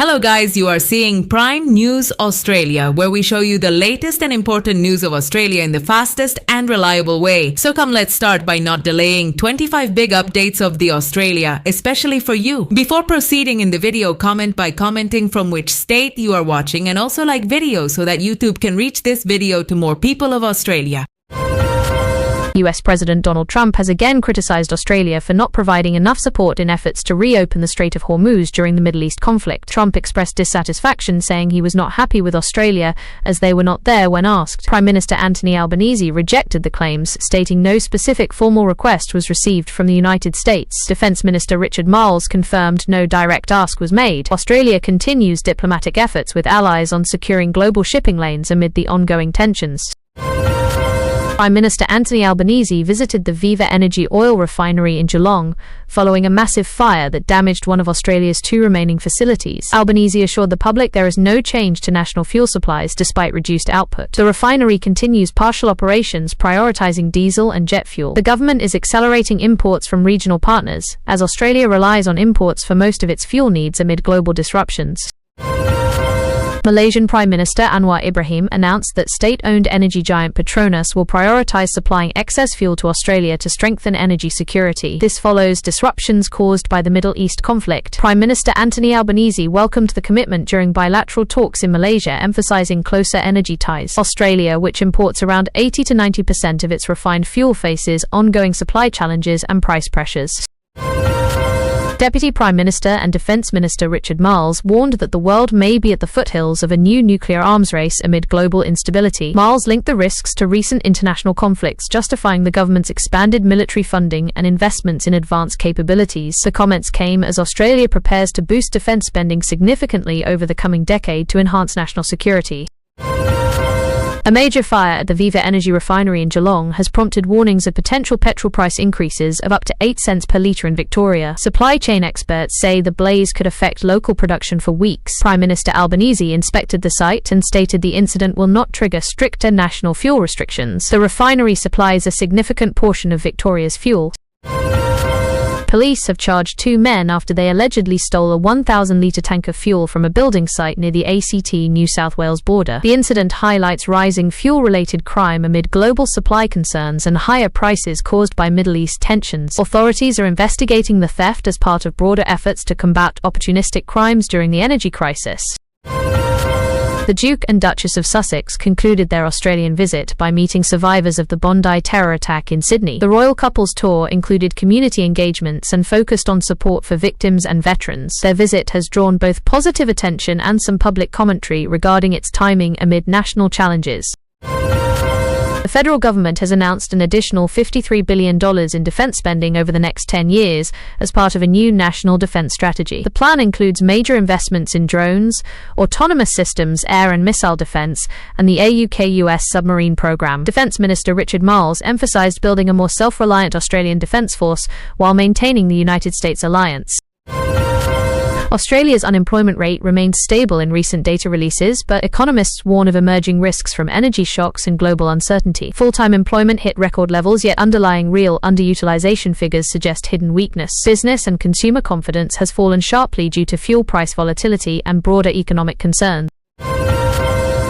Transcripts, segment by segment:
Hello guys, you are seeing Prime News Australia, where we show you the latest and important news of Australia in the fastest and reliable way. So come, let's start by not delaying 25 big updates of the Australia, especially for you. Before proceeding in the video, comment by commenting from which state you are watching, and also like video so that YouTube can reach this video to more people of Australia. US President Donald Trump has again criticized Australia for not providing enough support in efforts to reopen the Strait of Hormuz during the Middle East conflict. Trump expressed dissatisfaction, saying he was not happy with Australia as they were not there when asked. Prime Minister Anthony Albanese rejected the claims, stating no specific formal request was received from the United States. Defense Minister Richard Marles confirmed no direct ask was made. Australia continues diplomatic efforts with allies on securing global shipping lanes amid the ongoing tensions. Prime Minister Anthony Albanese visited the Viva Energy oil refinery in Geelong following a massive fire that damaged one of Australia's two remaining facilities. Albanese assured the public there is no change to national fuel supplies despite reduced output. The refinery continues partial operations, prioritising diesel and jet fuel. The government is accelerating imports from regional partners, as Australia relies on imports for most of its fuel needs amid global disruptions. Malaysian Prime Minister Anwar Ibrahim announced that state-owned energy giant Petronas will prioritise supplying excess fuel to Australia to strengthen energy security. This follows disruptions caused by the Middle East conflict. Prime Minister Anthony Albanese welcomed the commitment during bilateral talks in Malaysia, emphasising closer energy ties. Australia, which imports around 80 to 90% of its refined fuel, faces ongoing supply challenges and price pressures. Deputy Prime Minister and Defence Minister Richard Marles warned that the world may be at the foothills of a new nuclear arms race amid global instability. Marles linked the risks to recent international conflicts, justifying the government's expanded military funding and investments in advanced capabilities. The comments came as Australia prepares to boost defence spending significantly over the coming decade to enhance national security. A major fire at the Viva Energy refinery in Geelong has prompted warnings of potential petrol price increases of up to 8 cents per litre in Victoria. Supply chain experts say the blaze could affect local production for weeks. Prime Minister Albanese inspected the site and stated the incident will not trigger stricter national fuel restrictions. The refinery supplies a significant portion of Victoria's fuel. Police have charged 2 men after they allegedly stole a 1,000-litre tank of fuel from a building site near the ACT New South Wales border. The incident highlights rising fuel-related crime amid global supply concerns and higher prices caused by Middle East tensions. Authorities are investigating the theft as part of broader efforts to combat opportunistic crimes during the energy crisis. The Duke and Duchess of Sussex concluded their Australian visit by meeting survivors of the Bondi terror attack in Sydney. The royal couple's tour included community engagements and focused on support for victims and veterans. Their visit has drawn both positive attention and some public commentary regarding its timing amid national challenges. The federal government has announced an additional $53 billion in defence spending over the next 10 years as part of a new national defence strategy. The plan includes major investments in drones, autonomous systems, air and missile defence, and the AUKUS submarine programme. Defence Minister Richard Marles emphasised building a more self-reliant Australian defence force while maintaining the United States alliance. Australia's unemployment rate remained stable in recent data releases, but economists warn of emerging risks from energy shocks and global uncertainty. Full-time employment hit record levels, yet underlying real underutilisation figures suggest hidden weakness. Business and consumer confidence has fallen sharply due to fuel price volatility and broader economic concerns.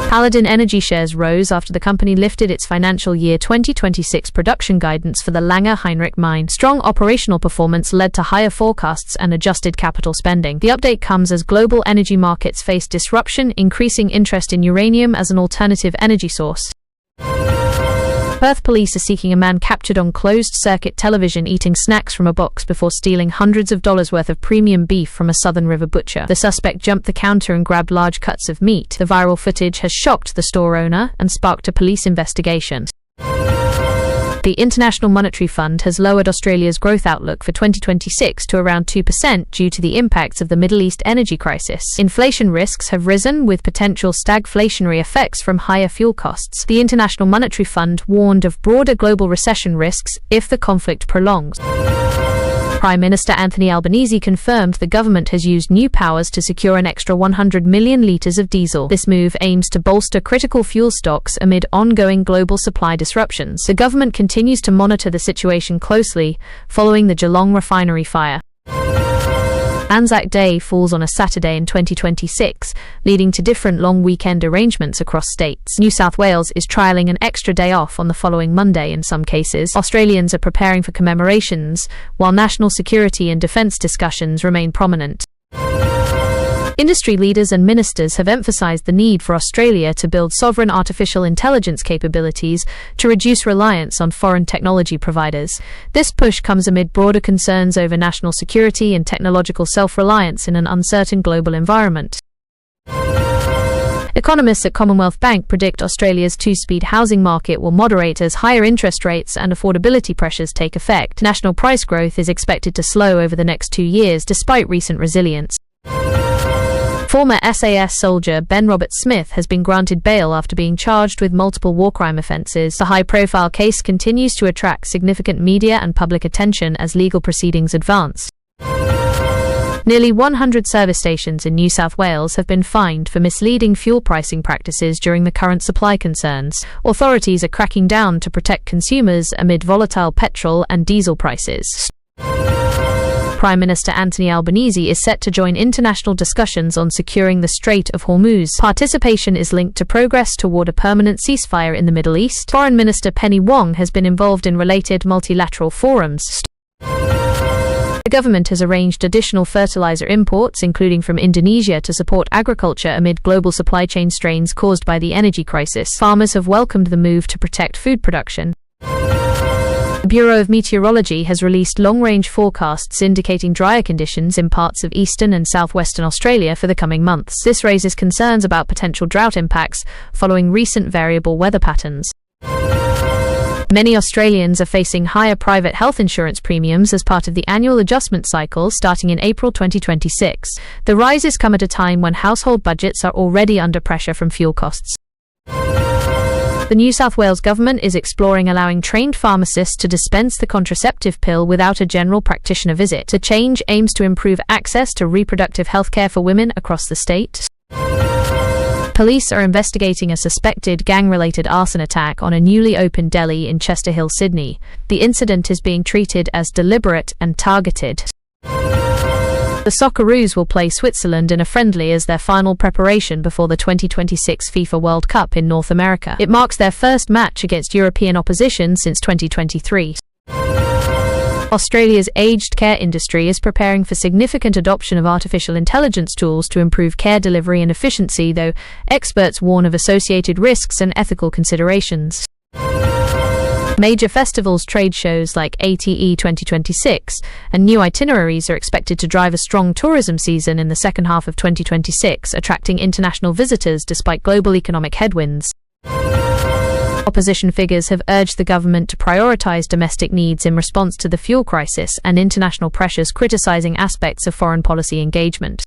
Paladin Energy shares rose after the company lifted its financial year 2026 production guidance for the Langer Heinrich mine. Strong operational performance led to higher forecasts and adjusted capital spending. The update comes as global energy markets face disruption, increasing interest in uranium as an alternative energy source. Perth police are seeking a man captured on closed-circuit television eating snacks from a box before stealing hundreds of dollars worth of premium beef from a Southern River butcher. The suspect jumped the counter and grabbed large cuts of meat. The viral footage has shocked the store owner and sparked a police investigation. The International Monetary Fund has lowered Australia's growth outlook for 2026 to around 2% due to the impacts of the Middle East energy crisis. Inflation risks have risen, with potential stagflationary effects from higher fuel costs. The International Monetary Fund warned of broader global recession risks if the conflict prolongs. Prime Minister Anthony Albanese confirmed the government has used new powers to secure an extra 100 million litres of diesel. This move aims to bolster critical fuel stocks amid ongoing global supply disruptions. The government continues to monitor the situation closely following the Geelong refinery fire. Anzac Day falls on a Saturday in 2026, leading to different long weekend arrangements across states. New South Wales is trialling an extra day off on the following Monday in some cases. Australians are preparing for commemorations, while national security and defence discussions remain prominent. Industry leaders and ministers have emphasized the need for Australia to build sovereign artificial intelligence capabilities to reduce reliance on foreign technology providers. This push comes amid broader concerns over national security and technological self-reliance in an uncertain global environment. Economists at Commonwealth Bank predict Australia's two-speed housing market will moderate as higher interest rates and affordability pressures take effect. National price growth is expected to slow over the next 2 years despite recent resilience. Former SAS soldier Ben Robert Smith has been granted bail after being charged with multiple war crime offences. The high-profile case continues to attract significant media and public attention as legal proceedings advance. Nearly 100 service stations in New South Wales have been fined for misleading fuel pricing practices during the current supply concerns. Authorities are cracking down to protect consumers amid volatile petrol and diesel prices. Prime Minister Anthony Albanese is set to join international discussions on securing the Strait of Hormuz. Participation is linked to progress toward a permanent ceasefire in the Middle East. Foreign Minister Penny Wong has been involved in related multilateral forums. The government has arranged additional fertilizer imports, including from Indonesia, to support agriculture amid global supply chain strains caused by the energy crisis. Farmers have welcomed the move to protect food production. The Bureau of Meteorology has released long-range forecasts indicating drier conditions in parts of eastern and southwestern Australia for the coming months. This raises concerns about potential drought impacts following recent variable weather patterns. Many Australians are facing higher private health insurance premiums as part of the annual adjustment cycle starting in April 2026. The rises come at a time when household budgets are already under pressure from fuel costs. The New South Wales government is exploring allowing trained pharmacists to dispense the contraceptive pill without a general practitioner visit. The change aims to improve access to reproductive health care for women across the state. Police are investigating a suspected gang-related arson attack on a newly opened deli in Chester Hill, Sydney. The incident is being treated as deliberate and targeted. The Socceroos will play Switzerland in a friendly as their final preparation before the 2026 FIFA World Cup in North America. It marks their first match against European opposition since 2023. Australia's aged care industry is preparing for significant adoption of artificial intelligence tools to improve care delivery and efficiency, though experts warn of associated risks and ethical considerations. Major festivals, trade shows like ATE 2026, and new itineraries are expected to drive a strong tourism season in the second half of 2026, attracting international visitors despite global economic headwinds. Opposition figures have urged the government to prioritise domestic needs in response to the fuel crisis and international pressures, criticising aspects of foreign policy engagement.